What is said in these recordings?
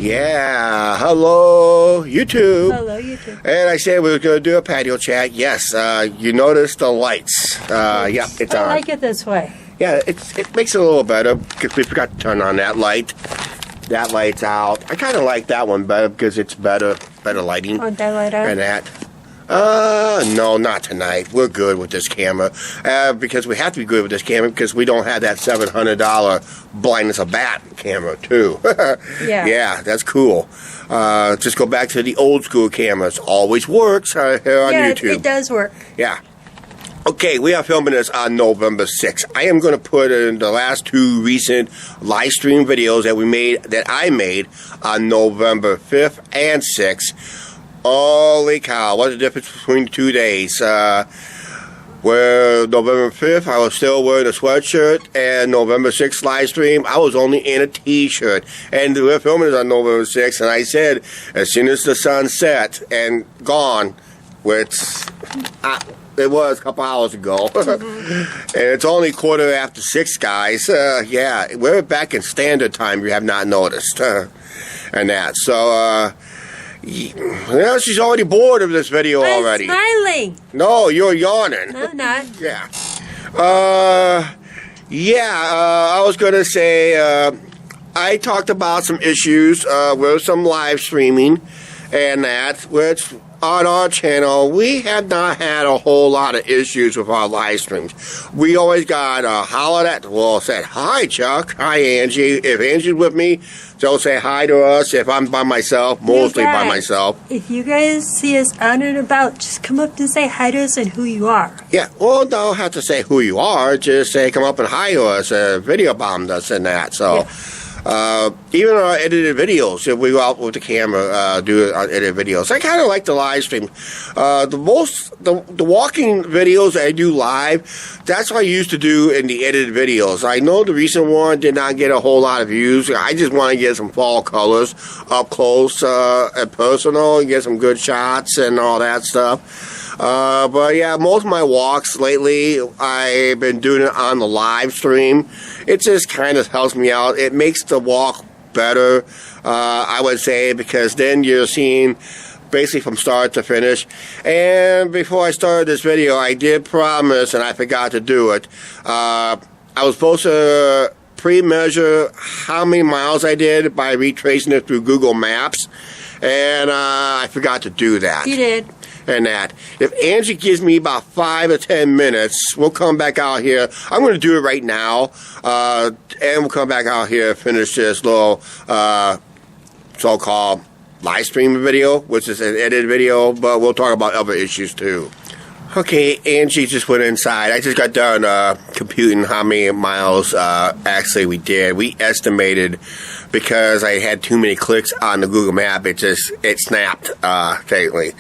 Yeah, hello YouTube. Hello YouTube. And I said we were going to do a patio chat. Yes, you noticed the lights. Yeah, it's on. I like it this way. Yeah, it makes it a little better because we forgot to turn on that light. That light's out. I kind of like that one better because it's better lighting. Want that light out? And that. No, not tonight. We're good with this camera. Because we have to be good with this camera because we don't have that $700 blindness of bat camera too. Yeah. Yeah, that's cool. Just go back to the old school cameras. Always works here on YouTube. It does work. Yeah. Okay, we are filming this on November 6th. I am going to put in the last two recent live stream videos that I made on November 5th and 6th. Holy cow, what's the difference between the 2 days? Where November 5th, I was still wearing a sweatshirt, and November 6th live stream, I was only in a t-shirt. And we're filming this on November 6th, and I said, as soon as the sun set and gone, which it was a couple hours ago, and it's only 6:15, guys. Yeah, we're back in standard time, you have not noticed. And that, so, well, she's already bored of this video already. I'm smiling. No, you're yawning. No, I'm not. Yeah. I was going to say, I talked about some issues with some live streaming and that, which on our channel, we have not had a whole lot of issues with our live streams. We always got hollered at, well, said, hi, Chuck. Hi, Angie. If Angie's with me, she'll say hi to us. If I'm by myself, mostly by myself. If you guys see us out and about, just come up to say hi to us and who you are. Yeah, well, don't have to say who you are. Just say, come up and hi to us, video bombed us and that. So, yeah. Even our edited videos, if we go out with the camera, do our edited videos. I kind of like the live stream. The walking videos I do live, that's what I used to do in the edited videos. I know the recent one did not get a whole lot of views. I just want to get some fall colors up close and personal and get some good shots and all that stuff. But yeah, most of my walks lately, I've been doing it on the live stream. It just kind of helps me out. It makes the walk better, I would say, because then you're seeing basically from start to finish. And before I started this video, I did promise, and I forgot to do it. I was supposed to pre-measure how many miles I did by retracing it through Google Maps, and I forgot to do that. You did. And that. If Angie gives me about 5 or 10 minutes, we'll come back out here. I'm going to do it right now, and we'll come back out here and finish this little so-called live stream video, which is an edited video, but we'll talk about other issues too. Okay, Angie just went inside. I just got done computing how many miles actually we did. We estimated, because I had too many clicks on the Google map, it snapped, technically.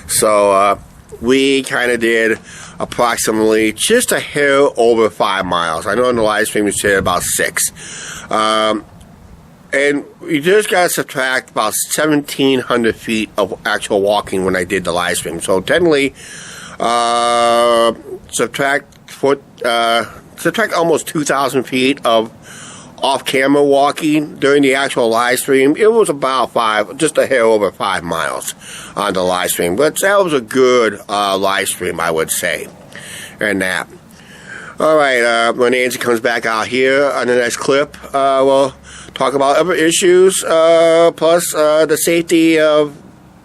So we kind of did approximately just a hair over 5 miles. I know in the live stream we said about 6. And you just got to subtract about 1,700 feet of actual walking when I did the live stream. So technically, subtract almost 2,000 feet of off-camera walking during the actual live stream. It was about just a hair over 5 miles on the live stream. But that was a good live stream, I would say. And that. All right, when Angie comes back out here on the next clip, we'll talk about other issues, plus the safety of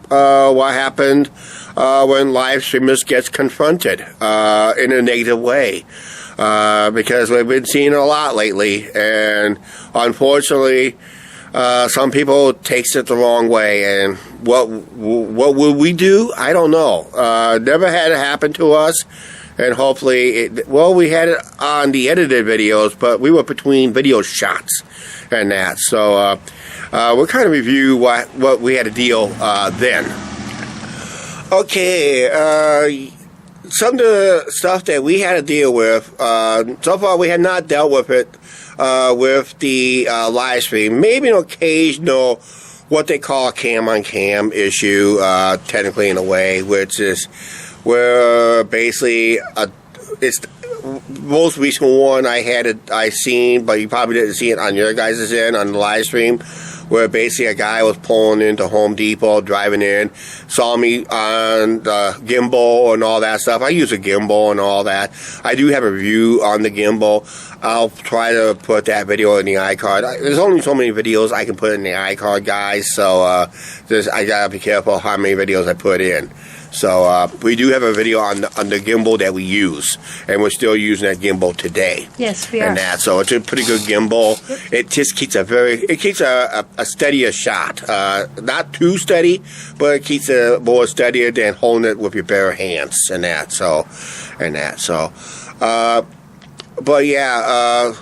what happened when live streamers gets confronted in a negative way. Because we've been seeing it a lot lately, and unfortunately, some people takes it the wrong way. And what would we do? I don't know. Never had it happen to us, and hopefully, we had it on the edited videos, but we were between video shots and that. So we'll kind of review what we had to deal then. Okay. Some of the stuff that we had to deal with, so far we had not dealt with it with the live stream. Maybe an occasional, what they call a cam-on-cam issue, technically in a way, which is where basically it's the most recent one I seen, but you probably didn't see it on your guys' end on the live stream, where basically a guy was pulling into Home Depot, driving in, saw me on the gimbal and all that stuff. I use a gimbal and all that. I do have a review on the gimbal. I'll try to put that video in the iCard. There's only so many videos I can put in the iCard, guys, so I gotta be careful how many videos I put in. So we do have a video on the gimbal that we use, and we're still using that gimbal today. Yes, we are. And that, so it's a pretty good gimbal. Yep. It just keeps a steadier shot. Not too steady, but it keeps it more steadier than holding it with your bare hands and that. So, but yeah.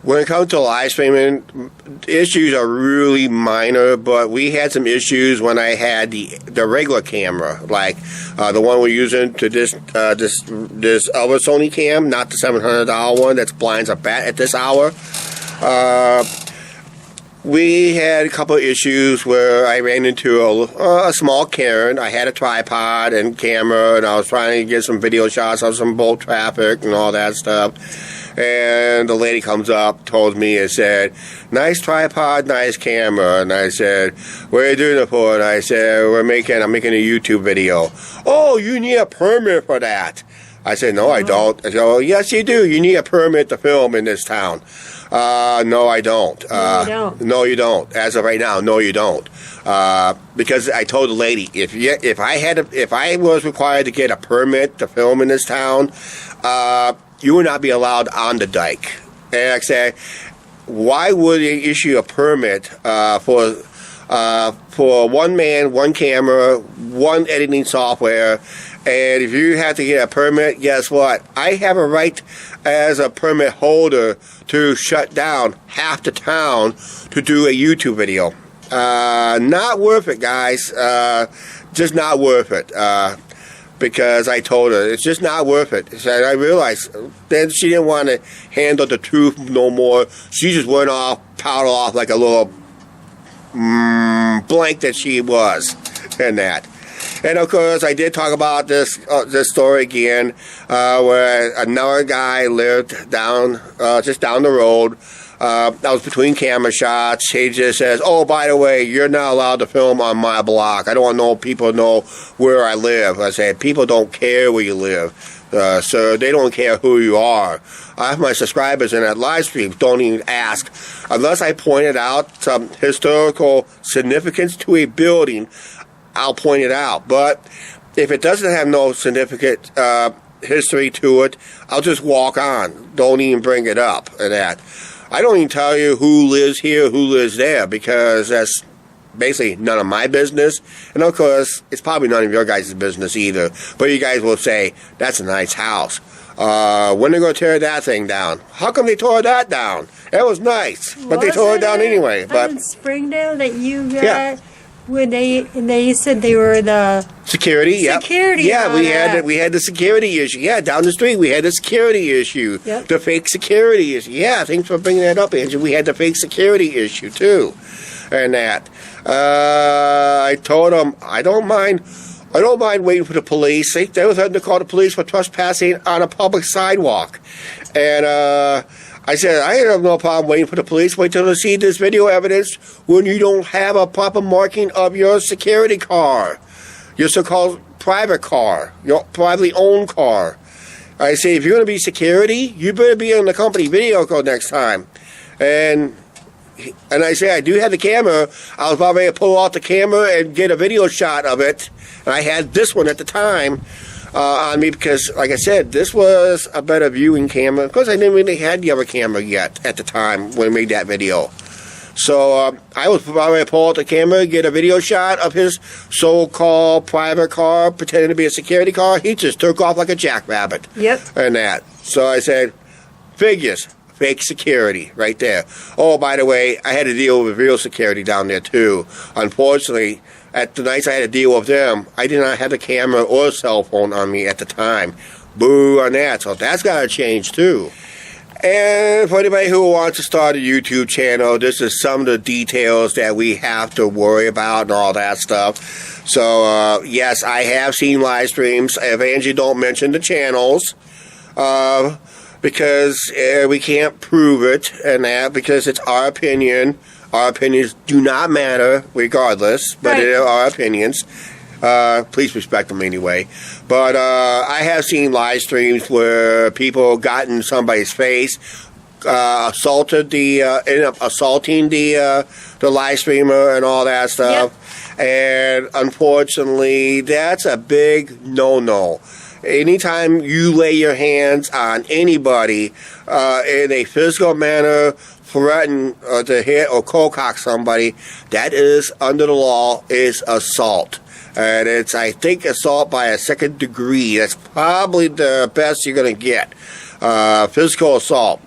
When it comes to live streaming, issues are really minor, but we had some issues when I had the regular camera, like the one we're using to this other Sony cam, not the $700 one that's blinds a bat at this hour. We had a couple of issues where I ran into a small Karen. I had a tripod and camera, and I was trying to get some video shots of some boat traffic and all that stuff. And the lady comes up, told me, and said, "Nice tripod, nice camera." And I said, "What are you doing it for?" And I said, I'm making a YouTube video." "Oh, you need a permit for that." I said, "No, I don't." I said, "Oh, yes, you do. You need a permit to film in this town." No, I don't. No, you don't. No, you don't. As of right now, no, you don't. Because I told the lady, if I was required to get a permit to film in this town, you would not be allowed on the dike. And I said, why would they issue a permit for one man, one camera, one editing software? And if you have to get a permit, guess what? I have a right as a permit holder to shut down half the town to do a YouTube video. Not worth it, guys. Just not worth it. Because I told her it's just not worth it. So I realized then she didn't want to handle the truth no more. She just went off, powder off like a little blank that she was, and that. And of course, I did talk about this story again, where another guy lived just down the road. I was between camera shots. He just says, "Oh, by the way, you're not allowed to film on my block. I don't want people to know where I live." I said, "People don't care where you live, sir. They don't care who you are. I have my subscribers in that live stream. Don't even ask. Unless I pointed out some historical significance to a building, I'll point it out. But if it doesn't have no significant history to it, I'll just walk on. Don't even bring it up and that. I don't even tell you who lives here, who lives there, because that's basically none of my business. And of course, it's probably none of your guys' business either. But you guys will say, that's a nice house. When are they going to tear that thing down? How come they tore that down? It was nice, but they tore it down anyway. But in Springdale that you got... Yeah. When they said they were the security, security, yeah, we had the security issue. Yeah, down the street we had the security issue, yep. The fake security issue. Yeah, thanks for bringing that up, Angie. We had the fake security issue too, and that. I told them I don't mind waiting for the police. They were threatening to call the police for trespassing on a public sidewalk, and I said, I have no problem waiting for the police. Wait till they see this video evidence when you don't have a proper marking of your security car, your so-called private car, your privately owned car. I say, if you're going to be security, you better be on the company video code next time. And I say, I do have the camera. I was about ready to pull out the camera and get a video shot of it. And I had this one at the time. On me because, like I said, this was a better viewing camera. Of course, I didn't really have the other camera yet at the time when I made that video. So I was probably to pull out the camera, get a video shot of his so-called private car, pretending to be a security car. He just took off like a jackrabbit. Yep. And that. So I said, figures. Fake security right there. Oh, by the way, I had to deal with real security down there too. Unfortunately, at the nights I had to deal with them, I did not have the camera or cell phone on me at the time. Boo on that. So that's got to change too. And for anybody who wants to start a YouTube channel, this is some of the details that we have to worry about and all that stuff. So, yes, I have seen live streams. If Angie don't mention the channels, because we can't prove it and that, because it's our opinion Our opinions do not matter, regardless, but Right. they are our opinions. Please respect them anyway. But I have seen live streams where people got in somebody's face, ended up assaulting the live streamer and all that stuff. And unfortunately, that's a big no-no. Anytime you lay your hands on anybody in a physical manner, threaten to hit or cold-cock somebody, that is, under the law, is assault. And it's, I think, assault by a second degree. That's probably the best you're going to get. Physical assault.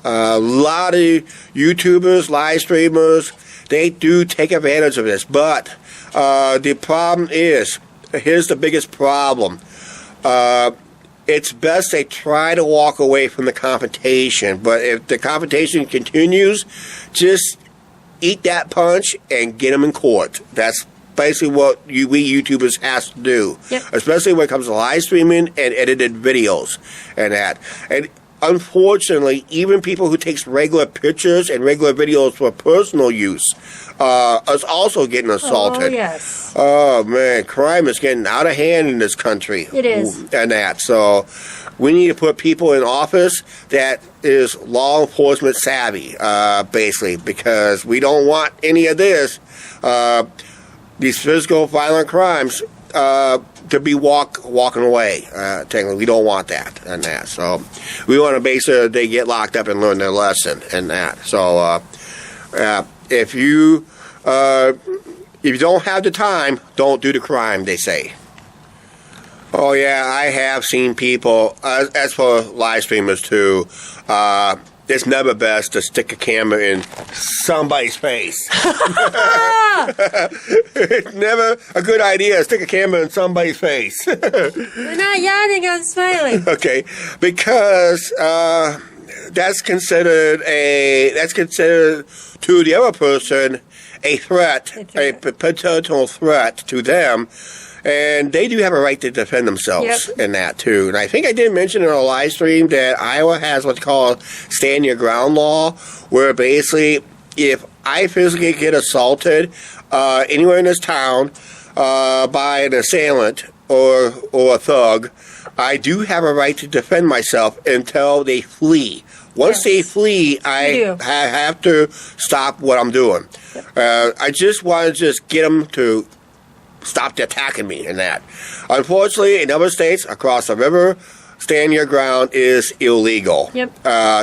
A lot of YouTubers, live streamers, they do take advantage of this. But the problem is, here's the biggest problem. It's best they try to walk away from the confrontation. But if the confrontation continues, just eat that punch and get them in court. That's basically what we YouTubers has to do. Yep. Especially when it comes to live streaming and edited videos and that. And unfortunately, even people who takes regular pictures and regular videos for personal use is also getting assaulted. Oh, yes. Oh, man, crime is getting out of hand in this country. It is. And that. So we need to put people in office that is law enforcement savvy, basically, because we don't want any of this, these physical violent crimes, to be walking away. Technically, we don't want that and that. So we want to basically they get locked up and learn their lesson and that. So if you don't have the time, don't do the crime, they say. Oh yeah, I have seen people. As for live streamers too, it's never best to stick a camera in somebody's face. It's never a good idea to stick a camera in somebody's face. We're not yawning, I'm smiling. Okay, because that's considered to the other person a threat, a potential threat to them. And they do have a right to defend themselves in that, too. And I think I did mention in a live stream that Iowa has what's called stand your ground law, where basically if I physically get assaulted anywhere in this town by an assailant or a thug, I do have a right to defend myself until they flee. Once they flee, I have to stop what I'm doing. I just want to get them to stop attacking me and that. Unfortunately, in other states across the river, stand your ground is illegal. Yep.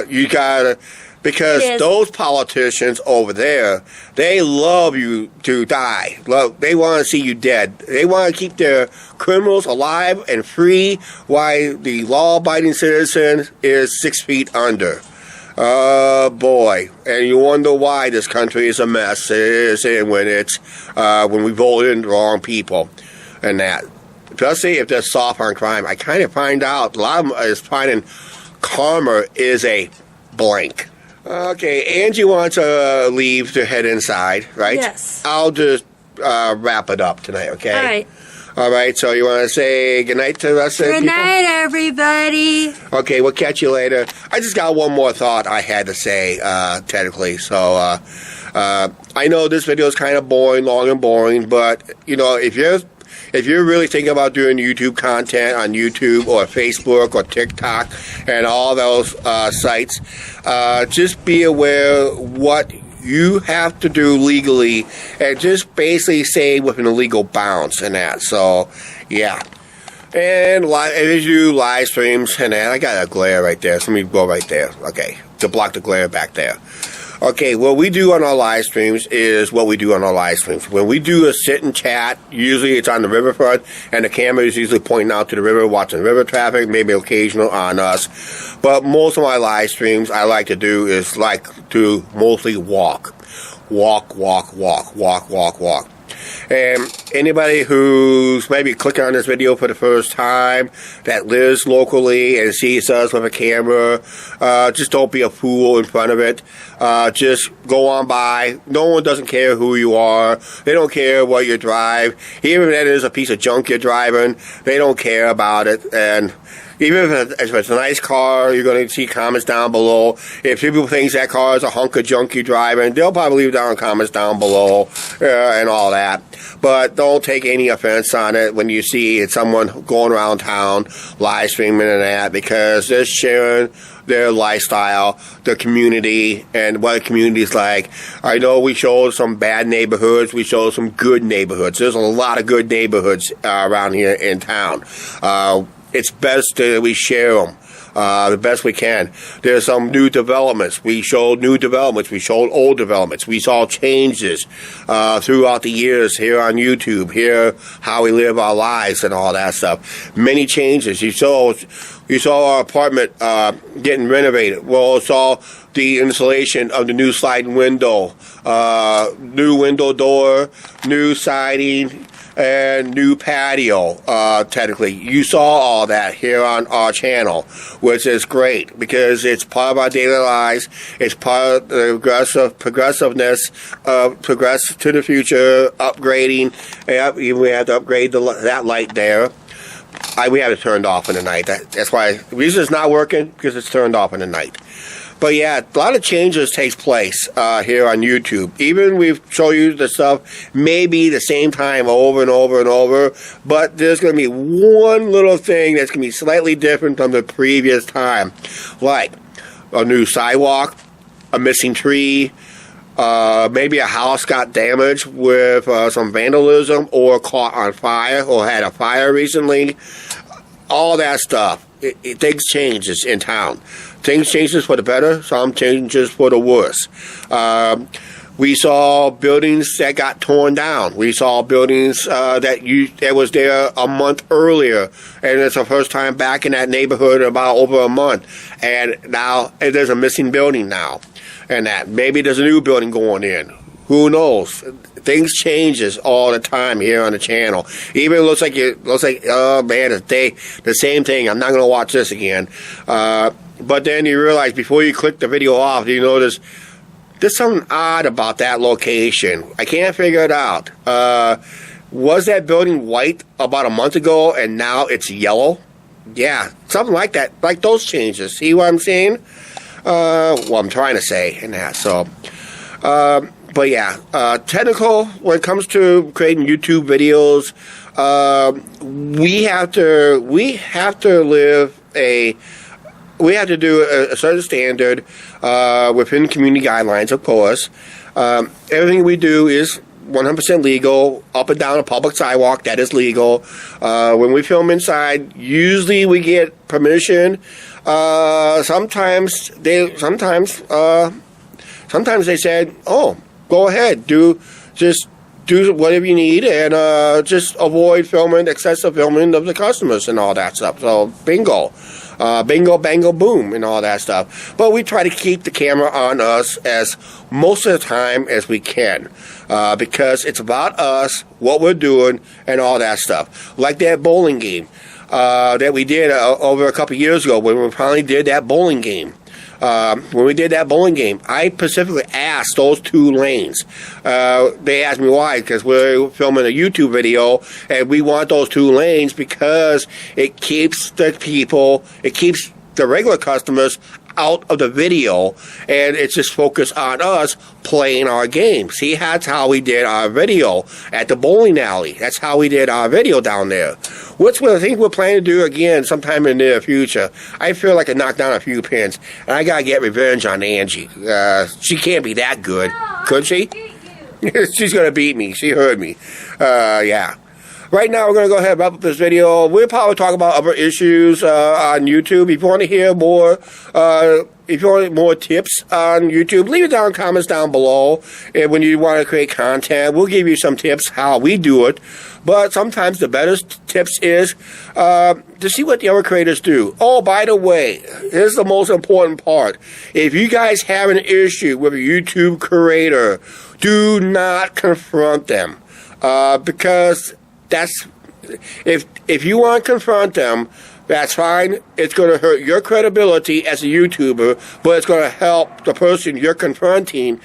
You gotta, because those politicians over there, they love you to die. They want to see you dead. They want to keep their criminals alive and free while the law-abiding citizen is 6 feet under. Oh boy, and you wonder why this country is a mess. It is when we voted in the wrong people and that. Especially if they're soft on crime. I kind of find out a lot of them is finding karma is a blank. Okay, Angie wants to leave to head inside, right? Yes. I'll just wrap it up tonight, okay? All right. All right, so you want to say goodnight to us? Good night, everybody. Okay, we'll catch you later. I just got one more thought I had to say, technically. So, I know this video is kind of boring, long and boring, but, you know, if you're really thinking about doing YouTube content on YouTube or Facebook or TikTok and all those sites, just be aware what you have to do legally and just basically stay within the legal bounds and that. So, yeah. And if you do live streams and that, I got a glare right there. So let me go right there. Okay. To block the glare back there. Okay, what we do on our live streams is what we do on our live streams. When we do a sit and chat, usually it's on the riverfront, and the camera is usually pointing out to the river, watching river traffic, maybe occasional on us. But most of my live streams I like to do is like to mostly walk. Walk. And anybody who's maybe clicking on this video for the first time that lives locally and sees us with a camera, just don't be a fool in front of it. Just go on by. No one doesn't care who you are. They don't care what you drive. Even if it is a piece of junk you're driving, they don't care about it. And even if it's a nice car, you're going to see comments down below. If people think that car is a hunk of junk you're driving, they'll probably leave down comments down below and all that. But don't take any offense on it when you see someone going around town live streaming and that, because they're sharing their lifestyle, their community, and what the community's like. I know we showed some bad neighborhoods. We showed some good neighborhoods. There's a lot of good neighborhoods around here in town. It's best that we share them the best we can. There's some new developments. We showed new developments. We showed old developments. We saw changes throughout the years here on YouTube, here how we live our lives and all that stuff. Many changes. You saw our apartment getting renovated. Well, saw the installation of the new sliding window, new window door, new siding, and new patio, technically. You saw all that here on our channel, which is great because it's part of our daily lives. It's part of the progressiveness of progress to the future, upgrading. Yep, we have to upgrade that light there. We have it turned off in the night. That's why. The reason it's not working, because it's turned off in the night. But yeah, a lot of changes takes place here on YouTube. Even we've shown you the stuff maybe the same time over and over and over, but there's going to be one little thing that's going to be slightly different from the previous time. Like a new sidewalk, a missing tree, maybe a house got damaged with some vandalism or caught on fire or had a fire recently. All that stuff. Things changes in town. Things changes for the better, some changes for the worse. We saw buildings that got torn down. We saw buildings that was there a month earlier, and it's the first time back in that neighborhood in about over a month. And now there's a missing building now, and that maybe there's a new building going in. Who knows? Things changes all the time here on the channel. Even looks like oh man, the same thing. I'm not gonna watch this again. But then you realize before you click the video off, you notice there's something odd about that location. I can't figure it out. Was that building white about a month ago and now it's yellow? Yeah, something like that. Like those changes. See what I'm saying? Well, I'm trying to say in that. So. But yeah, technical when it comes to creating YouTube videos, we have to do a certain standard within community guidelines, of course. Everything we do is 100% legal. Up and down a public sidewalk, that is legal. When we film inside, usually we get permission. Sometimes they said, "Oh, go ahead, do whatever you need, and just avoid excessive filming of the customers and all that stuff." So bingo, bango, boom, and all that stuff. But we try to keep the camera on us as most of the time as we can, because it's about us, what we're doing, and all that stuff. Like that bowling game that we did over a couple years ago when we finally did that bowling game. When we did that bowling game, I specifically asked those two lanes. They asked me why, because we're filming a YouTube video, and we want those two lanes because it keeps the regular customers out of the video, and it's just focused on us playing our game. See, that's how we did our video at the bowling alley. That's how we did our video down there. Which I think we're planning to do again sometime in the near future. I feel like I knocked down a few pins, and I gotta get revenge on Angie. She can't be that good, could she? She's gonna beat me. She heard me. Yeah. Right now, we're going to go ahead and wrap up this video. We'll probably talk about other issues on YouTube. If you want to hear more, if you want more tips on YouTube, leave it down in the comments down below. And when you want to create content, we'll give you some tips how we do it. But sometimes the better tips is to see what the other creators do. Oh, by the way, here's the most important part. If you guys have an issue with a YouTube creator, do not confront them. because that's if you want to confront them, that's fine. It's going to hurt your credibility as a YouTuber, but it's going to help the person you're confronting.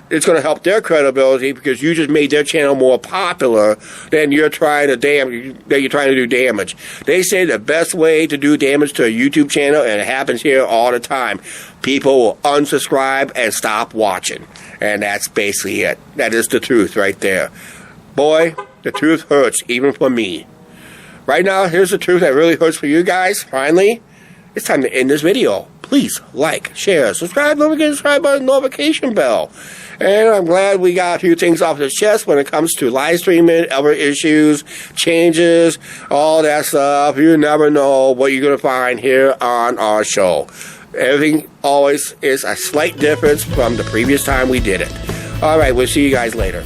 It's going to help their credibility because you just made their channel more popular than you're trying to do damage. They say the best way to do damage to a YouTube channel, and it happens here all the time, people will unsubscribe and stop watching. And that's basically it. That is the truth right there. Boy, the truth hurts, even for me. Right now, here's the truth that really hurts for you guys. Finally, it's time to end this video. Please like, share, subscribe, don't forget to subscribe button, notification bell. And I'm glad we got a few things off the chest when it comes to live streaming, other issues, changes, all that stuff. You never know what you're going to find here on our show. Everything always is a slight difference from the previous time we did it. All right, we'll see you guys later.